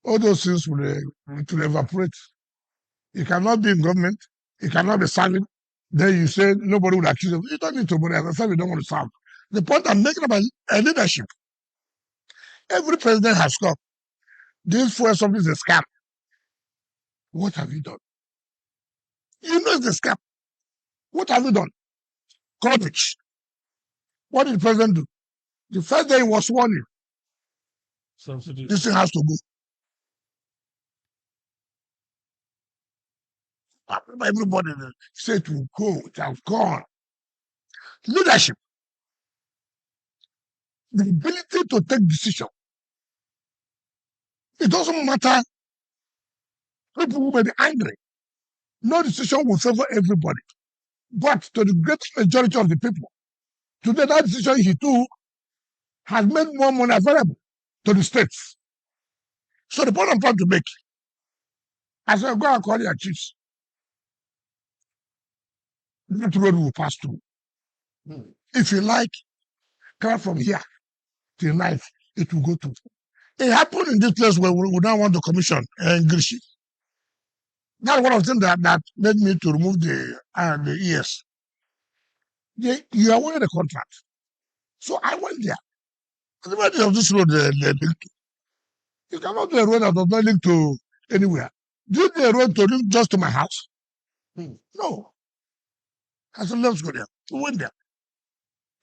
all those things will evaporate. You cannot be in government, you cannot be serving. Then you say nobody would accuse you. You don't need to worry. As I said, we don't want to serve. The point I'm making about leadership, every president has come. This fuel something is a scam. What have you done? You know it's a scam. What have you done? Garbage. What did the president do? The first day he was sworn in, this thing has to go. Everybody said to go, it has gone. Leadership, the ability to take decision. It doesn't matter. People may be angry. No decision will favor everybody. But to the great majority of the people, today that decision he took has made more money available to the states. So the point I'm trying to make, I said, go and call your chiefs. That road will pass through. If you like, come from here till night, it will go through. It happened in this place where we now want to commission Grishi. That's one of the things that made me to remove the ES. You awarded the contract. So I went there. The value of this road linked to. You cannot do a road that does not link to anywhere. Do you do a road to link just to my house? No. I said, let's go there. We went there.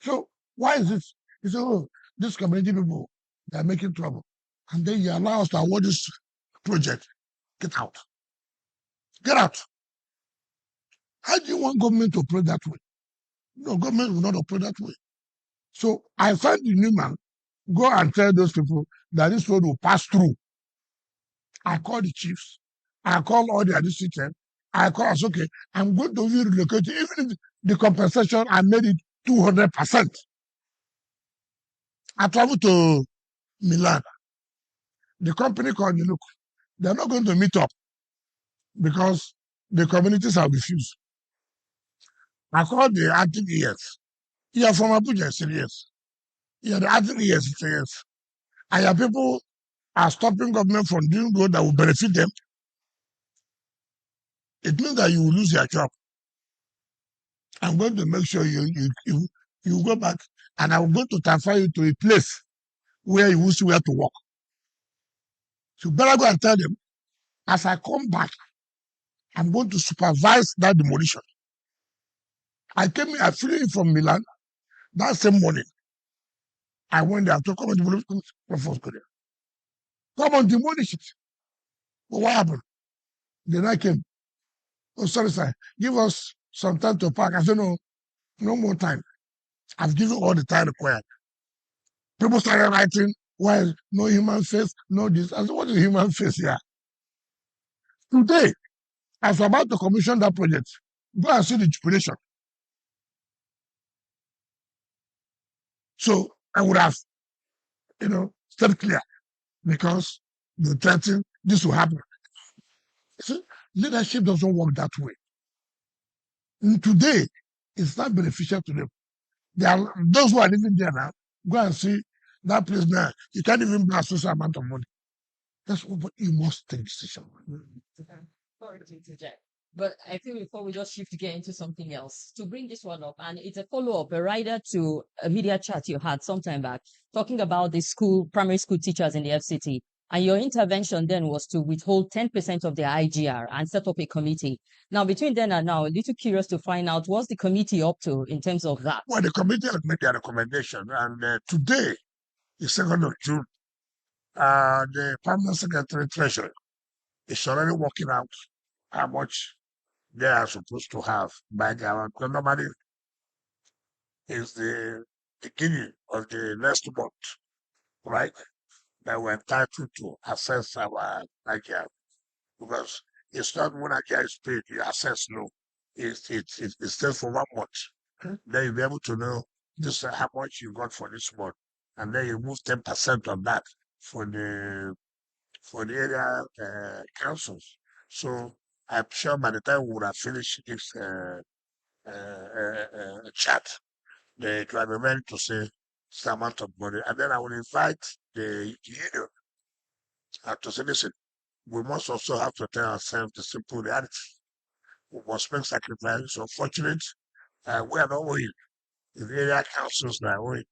So why is this? He said, oh, this community people, they are making trouble. And then you allow us to award this project. Get out. Get out. How do you want government to operate that way? No, government will not operate that way. So I find the new man, go and tell those people that this road will pass through. I call the chiefs. I call all the districts. I call us, okay, I'm going to relocate. Even if the compensation, I made it 200%. I traveled to Milan. The company called me, look, they're not going to meet up because the communities have refused. I called the acting ES. You are from Abuja, I said yes. You are the acting ES, I said yes. And your people are stopping government from doing good that will benefit them. It means that you will lose your job. I'm going to make sure you go back, and I'm going to transfer you to a place where you will see where to work. So you better go and tell them, as I come back, I'm going to supervise that demolition. I flew in from Milan that same morning. I went there to come and demolish it. Come on, demolish it. But what happened? Then I came. Oh, sorry, sir. Give us some time to park. I said, no more time. I've given all the time required. People started writing, why no human face, no this. I said, what is human face here? Today, as we're about to commission that project, go and see the jubilation. So I would have, stayed clear because the threatening this will happen. See, leadership doesn't work that way. And today, it's not beneficial to them. Those who are living there now, go and see that place now. You can't even buy a social amount of money. That's what you must take decision. Sorry to interject. But I think before we just shift to get into something else, to bring this one up, and it's a follow-up, a rider to a media chat you had some time back, talking about the primary school teachers in the FCT. And your intervention then was to withhold 10% of their IGR and set up a committee. Now, between then and now, a little curious to find out what's the committee up to in terms of that. Well, the committee has made their recommendation, and today, the 2nd of June, the permanent secretary treasury is already working out how much they are supposed to have by their normally is the beginning of the next month, right? That we're entitled to assess our Nigeria because it's not when Nigeria is paid, you assess no. It's still for 1 month. Then you'll be able to know this how much you got for this month. And then you move 10% of that for the area councils. So I'm sure by the time we would have finished this chat, they can be ready to say some amount of money. And then I will invite the union And to say, listen, we must also have to tell ourselves the simple reality. We must make sacrifices. Unfortunate, we are not owing. The area councils are owing.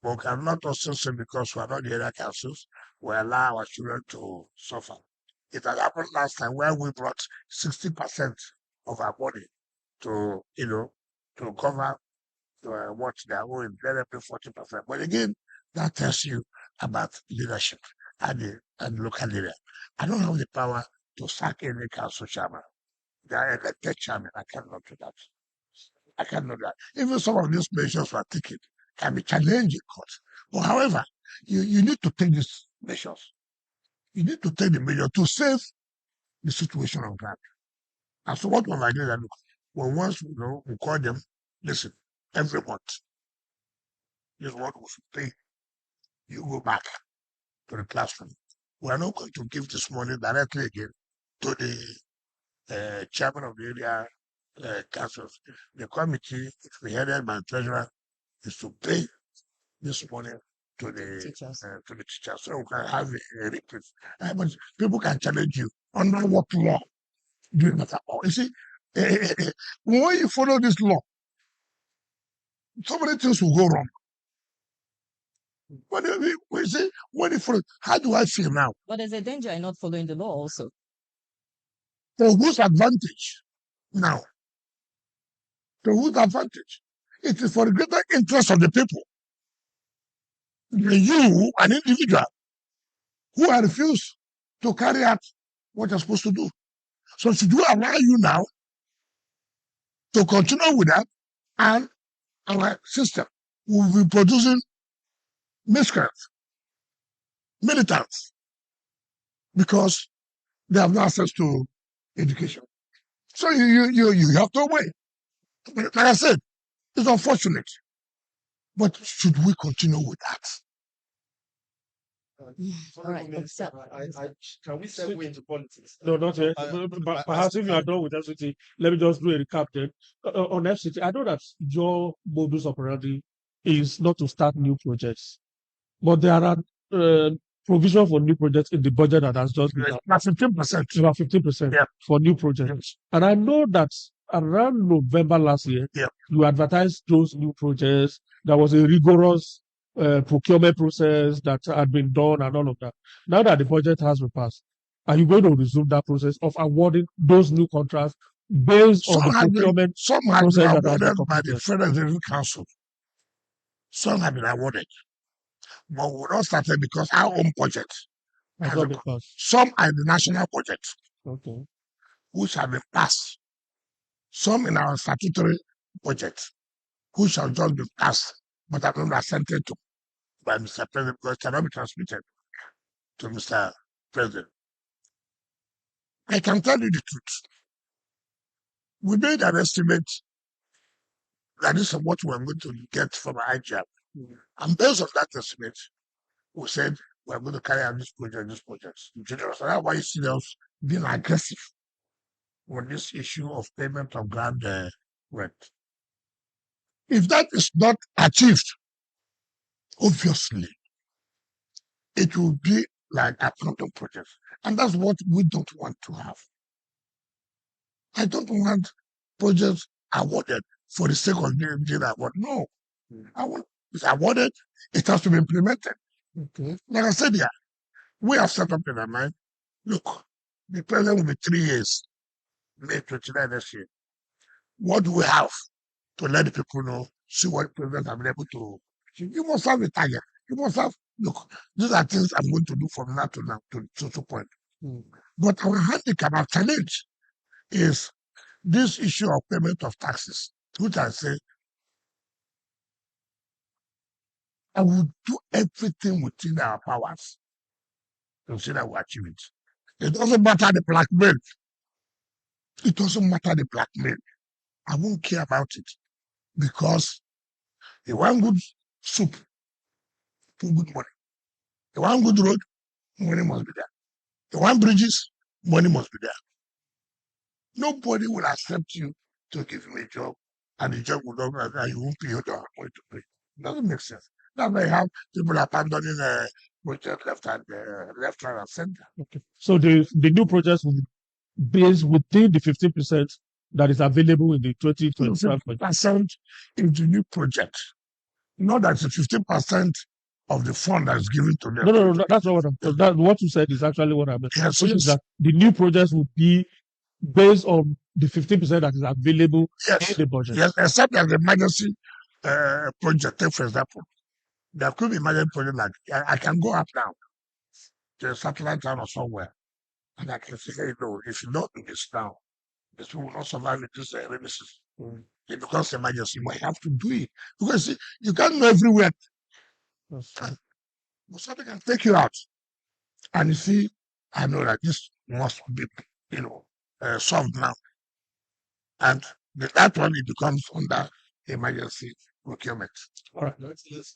But we cannot also say because we are not the area councils, we allow our children to suffer. It had happened last time where we brought 60% of our money to, to cover what they are owing, very 40%. But again, that tells you about leadership and local area. I don't have the power to sack any council chairman. They are elected chairman. I cannot do that. I cannot do that. Even some of these measures we are taking can be challenged in court. But however, you need to take these measures. You need to take the measure to save the situation on ground. And so what was I doing? Look, well, once we call them, listen, every month, this is what we should pay. You go back to the classroom. We are not going to give this money directly again to the chairman of the area councils. The committee, if we headed by the treasurer, is to pay this money to the teachers, so we can have a reprieve. But people can challenge you under what law do you matter? You see, when you follow this law, so many things will go wrong. When you follow, how do I feel now? But there's a danger in not following the law also. For whose advantage? Now, to whose advantage? It is for the greater interest of the people. You, an individual, who are refused to carry out what you're supposed to do. So should we allow you now to continue with that, and our system will be producing miscreants, militants, because they have no access to education. So you have to wait. Like I said, it's unfortunate. But should we continue with that? All right. Can we segue into politics? No, not yet. But perhaps if you are done with FCT, let me just do a recap then. On FCT, I know that your modus operandi is not to start new projects, but there are provision for new projects in the budget that has just been about 15%. About 15% for new projects. And I know that around November last year, you advertised those new projects. There was a rigorous procurement process that had been done and all of that. Now that the budget has been passed, are you going to resume that process of awarding those new contracts based on the procurement some have been process that has been awarded by completed? the Federal Executive Council. Some have been awarded. But we're not started because our own budget. Some are the national budget, which have been passed. Some in our statutory budget, which have just been passed, but have not been assented to by Mr. President because it cannot be transmitted to Mr. President. I can tell you the truth. We made an estimate that this is what we're going to get from IGAP. And based on that estimate, we said we're going to carry out this project. That's why you see us being aggressive on this issue of payment of ground rent. If that is not achieved, obviously, it will be like a phantom project. And that's what we don't want to have. I don't want projects awarded for the sake of being awarded. No. I want it's awarded, it has to be implemented. Like I said here, we have set up in our mind, look, the president will be 3 years, May 29 next year. What do we have to let the people know, see what president have been able to achieve? You must have a target. You must have, look, these are things I'm going to do from now to now to point. But our handicap, our challenge is this issue of payment of taxes, which I say, I will do everything within our powers to see that we achieve it. It doesn't matter the blackmail. It doesn't matter the blackmail. I won't care about it because you want good soup, put good money. You want good road, money must be there. You want bridges, money must be there. Nobody will accept you to give him a job, and the job will not, and you won't pay your money to pay. It doesn't make sense. That's why you have people abandoning project left right, and center. Okay. So the new projects will be based within the 15% that is available in the 2025 budget. 15% is the new project. Not that it's 15% of the fund that is given to them. No, that's not what I'm saying. That what you said is actually what I meant. Yes, Which yes. is that the new projects will be based on the 15% that is available Yes. in the budget. Yes, except that the emergency project, take for example, there could be emergency project like I can go up now to a satellite town or somewhere, and I can say, hey, no, if you don't do this now, this will not survive in this rainy season. It becomes emergency. You might have to do it because see, you can't go everywhere. Something can take you out, and you see, I know that this must be, solved now, and that one it becomes under emergency procurement. All right.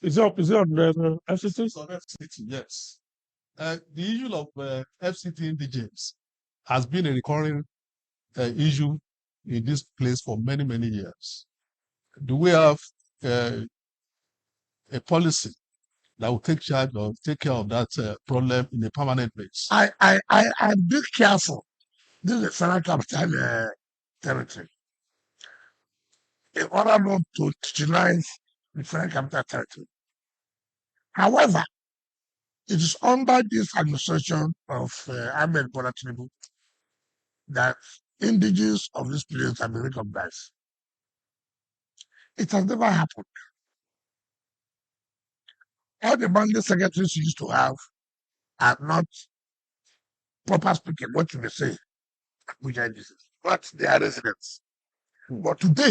Is it on the FCT? It's on FCT, yes. The issue of FCT indigenous has been a recurring issue in this place for many, many years. Do we have a policy that will take charge or take care of that problem in a permanent basis? I'm be careful. This is a federal capital territory. In order not to utilize the federal capital territory. However, it is under this administration of Ahmed Bola Tinubu that indigenous of this place have been recognized. It has never happened. All the bandit secretaries you used to have are not proper speaking, what you may say, but they are residents. But today,